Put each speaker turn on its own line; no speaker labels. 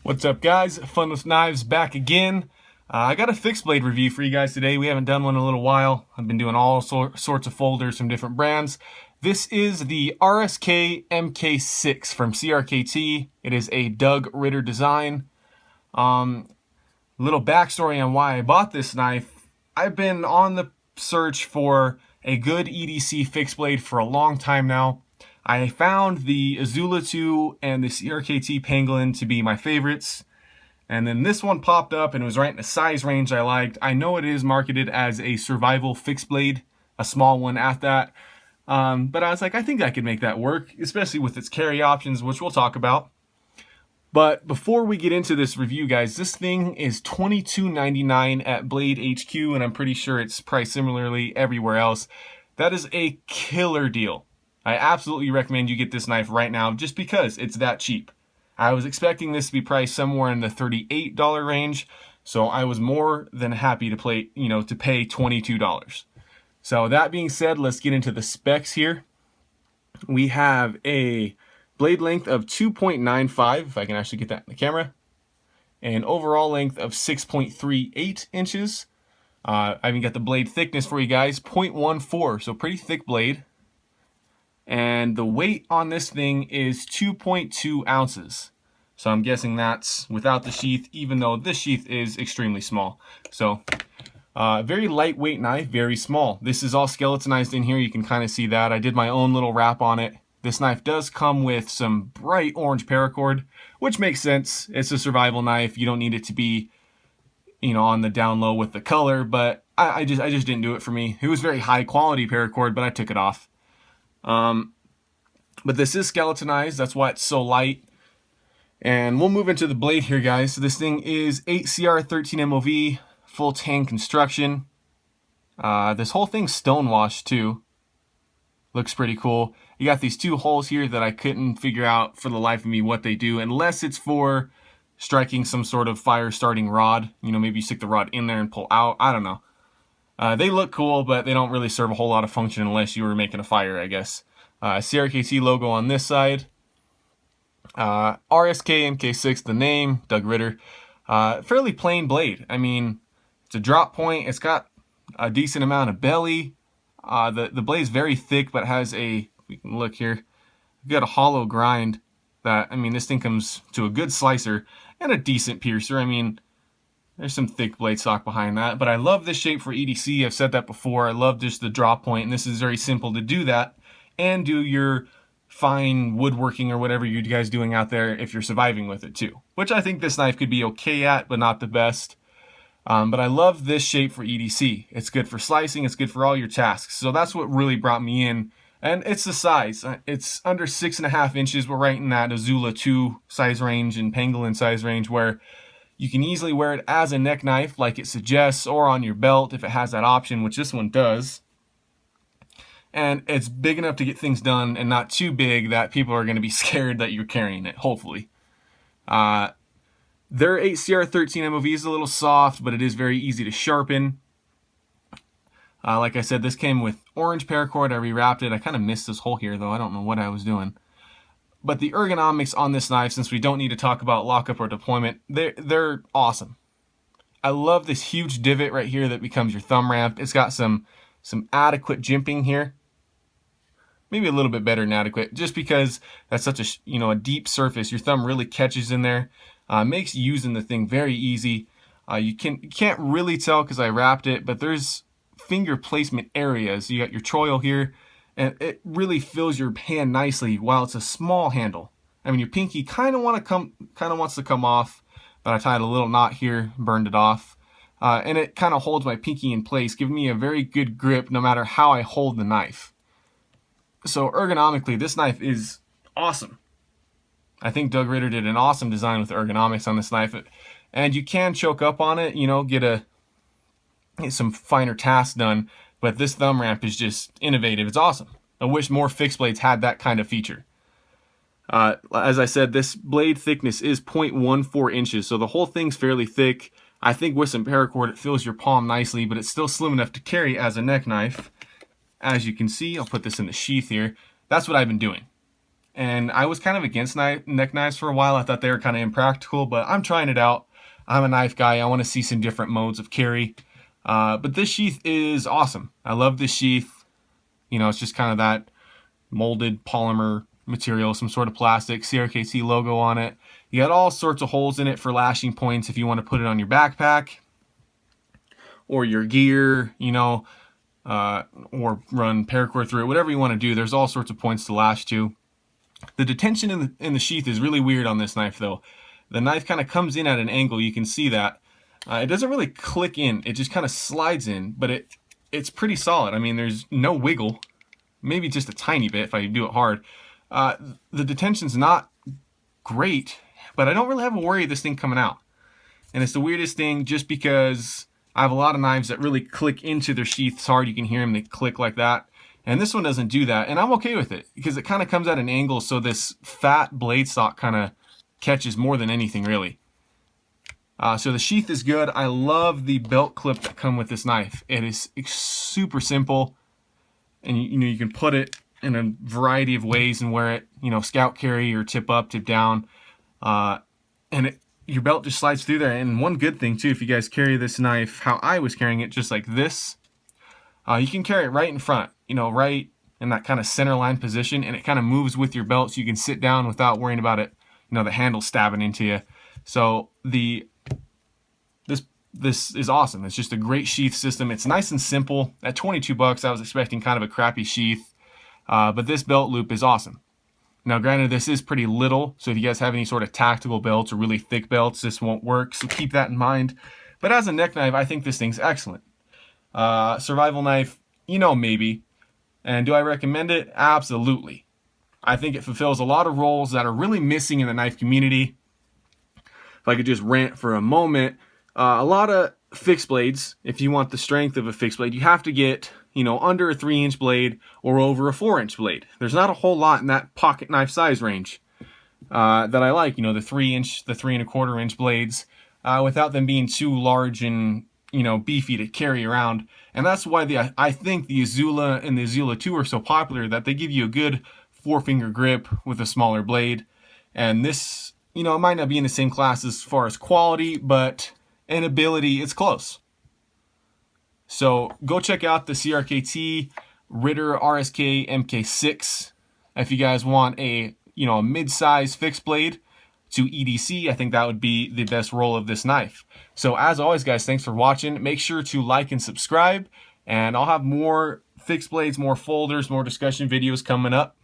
What's up, guys? Fun with Knives back again. I got a fixed blade review for you guys today. We haven't done one in a little while. I've been doing all sorts of folders from different brands. This is the RSK Mk6 from CRKT. It is a Doug Ritter design. Little backstory on why I bought this knife. I've been on the search for a good EDC fixed blade for a long time now. I found the Azula 2 and the CRKT Pangolin to be my favorites. And then this one popped up and it was right in the size range I liked. I know it is marketed as a survival fixed blade, a small one at that. But I was like, I think I could make that work, especially with its carry options, which we'll talk about. But before we get into this review, guys, this thing is $22.99 at Blade HQ, and I'm pretty sure it's priced similarly everywhere else. That is a killer deal. I absolutely recommend you get this knife right now just because it's that cheap. I was expecting this to be priced somewhere in the $38 range, so I was more than happy to pay $22. So that being said, let's get into the specs here. We have a blade length of 2.95, if I can actually get that in the camera, and overall length of 6.38 inches. I even got the blade thickness for you guys, 0.14, so pretty thick blade. And the weight on this thing is 2.2 ounces. So I'm guessing that's without the sheath, even though this sheath is extremely small. So very lightweight knife, very small. This is all skeletonized in here. You can kind of see that. I did my own little wrap on it. This knife does come with some bright orange paracord, which makes sense. It's a survival knife. You don't need it to be, on the down low with the color, but I just didn't do it for me. It was very high quality paracord, but I took it off. But this is skeletonized, that's why it's so light. And we'll move into the blade here, guys. So this thing is 8CR13 MOV, full tang construction. This whole thing's stonewashed too. Looks pretty cool. You got these two holes here that I couldn't figure out for the life of me what they do, unless it's for striking some sort of fire starting rod. Maybe you stick the rod in there and pull out. I don't know. They look cool, but they don't really serve a whole lot of function unless you were making a fire, I guess. CRKT logo on this side. RSK Mk6, the name, Doug Ritter. Fairly plain blade. I mean, it's a drop point. It's got a decent amount of belly. The blade's very thick, but has we can look here, you got a hollow grind that, this thing comes to a good slicer and a decent piercer. There's some thick blade stock behind that, but I love this shape for EDC. I've said that before. I love just the drop point, and this is very simple to do that and do your fine woodworking or whatever you guys doing out there if you're surviving with it too, which I think this knife could be okay at, but not the best. But I love this shape for EDC. It's good for slicing. It's good for all your tasks. So that's what really brought me in. And it's the size. It's under 6.5 inches. We're right in that Azula 2 size range and Pangolin size range where you can easily wear it as a neck knife like it suggests, or on your belt if it has that option, which this one does. And it's big enough to get things done and not too big that people are going to be scared that you're carrying it, hopefully. Their 8CR13 MOV is a little soft, but it is very easy to sharpen. Like I said, this came with orange paracord. I rewrapped it. I kind of missed this hole here, though. I don't know what I was doing. But the ergonomics on this knife, since we don't need to talk about lockup or deployment, they're awesome. I love this huge divot right here that becomes your thumb ramp. It's got some adequate jimping here. Maybe a little bit better than adequate, just because that's such a deep surface. Your thumb really catches in there. Makes using the thing very easy. You can't really tell because I wrapped it, but there's finger placement areas. You got your choil here, and it really fills your hand nicely while it's a small handle. Your pinky kind of wants to come off, but I tied a little knot here, burned it off, and it kind of holds my pinky in place, giving me a very good grip no matter how I hold the knife. So ergonomically, this knife is awesome. I think Doug Ritter did an awesome design with the ergonomics on this knife, and you can choke up on it, get some finer tasks done, but this thumb ramp is just innovative. It's awesome. I wish more fixed blades had that kind of feature. As I said, this blade thickness is 0.14 inches, so the whole thing's fairly thick. I think with some paracord, it fills your palm nicely, but it's still slim enough to carry as a neck knife. As you can see, I'll put this in the sheath here. That's what I've been doing. And I was kind of against neck knives for a while. I thought they were kind of impractical, but I'm trying it out. I'm a knife guy. I want to see some different modes of carry. But this sheath is awesome. I love this sheath. You know, it's just kind of that molded polymer material, some sort of plastic, CRKT logo on it. You got all sorts of holes in it for lashing points if you want to put it on your backpack or your gear, you know, or run paracord through it, whatever you want to do. There's all sorts of points to lash to. The detention in the sheath is really weird on this knife though. The knife kind of comes in at an angle, you can see that. It doesn't really click in, it just kind of slides in, but it's pretty solid. I mean, there's no wiggle, maybe just a tiny bit if I do it hard. The detention's not great, but I don't really have a worry of this thing coming out. And it's the weirdest thing just because I have a lot of knives that really click into their sheaths hard. You can hear them, they click like that. And this one doesn't do that, and I'm okay with it because it kind of comes at an angle, so this fat blade stock kind of catches more than anything, really. So the sheath is good. I love the belt clip that come with this knife. It is super simple, and you know, you can put it in a variety of ways and wear it, you know, scout carry or tip up, tip down, and your belt just slides through there. And one good thing too, if you guys carry this knife how I was carrying it, just like this, you can carry it right in front, you know, right in that kind of center line position, and it kind of moves with your belt, so you can sit down without worrying about it, you know, the handle stabbing into you. So this is awesome. It's just a great sheath system. It's nice and simple. At 22 bucks, I was expecting kind of a crappy sheath, but this belt loop is awesome. Now, granted, this is pretty little, so if you guys have any sort of tactical belts or really thick belts, this won't work, so keep that in mind. But as a neck knife, I think this thing's excellent. Survival knife, you know, maybe. And do I recommend it? Absolutely. I think it fulfills a lot of roles that are really missing in the knife community. If I could just rant for a moment, a lot of fixed blades, if you want the strength of a fixed blade, you have to get, you know, under a 3-inch blade or over a 4-inch blade. There's not a whole lot in that pocket knife size range that I like, you know, the 3-inch, the 3¼ inch blades, without them being too large and, you know, beefy to carry around. And that's why I think the Izula and the Izula 2 are so popular, that they give you a good 4-finger grip with a smaller blade. And this, you know, it might not be in the same class as far as quality, but in ability, it's close. So go check out the CRKT Ritter RSK Mk6 if you guys want a, you know, a mid-size fixed blade to EDC. I think that would be the best roll of this knife. So as always, guys, thanks for watching. Make sure to like and subscribe, and I'll have more fixed blades, more folders, more discussion videos coming up.